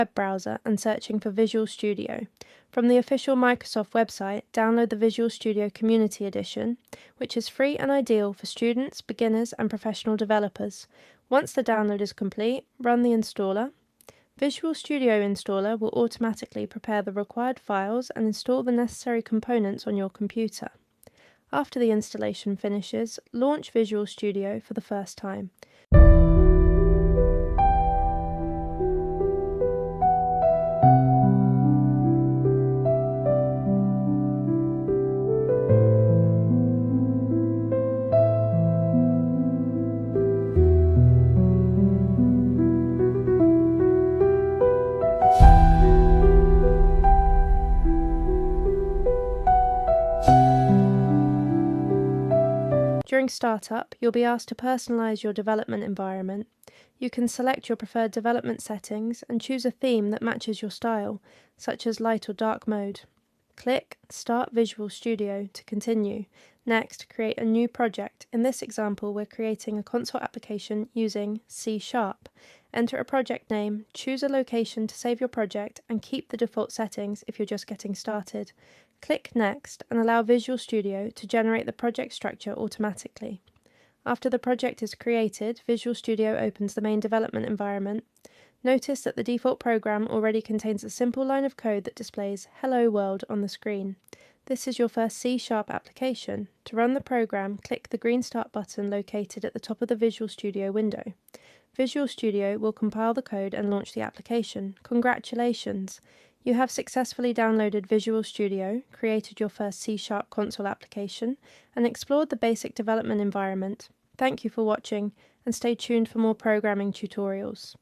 web browser and searching for Visual Studio. From the official Microsoft website, download the Visual Studio Community Edition, which is free and ideal for students, beginners, and professional developers. Once the download is complete, run the installer. Visual Studio Installer will automatically prepare the required files and install the necessary components on your computer. After the installation finishes, launch Visual Studio for the first time. During startup, you'll be asked to personalize your development environment. You can select your preferred development settings and choose a theme that matches your style, such as light or dark mode. Click Start Visual Studio to continue. Next, create a new project. In this example, we're creating a console application using C#. Enter a project name, choose a location to save your project, and keep the default settings if you're just getting started. Click Next and allow Visual Studio to generate the project structure automatically. After the project is created, Visual Studio opens the main development environment. Notice that the default program already contains a simple line of code that displays Hello World on the screen. This is your first C# application. To run the program, click the green Start button located at the top of the Visual Studio window. Visual Studio will compile the code and launch the application. Congratulations! You have successfully downloaded Visual Studio, created your first C# console application, and explored the basic development environment. Thank you for watching, and stay tuned for more programming tutorials.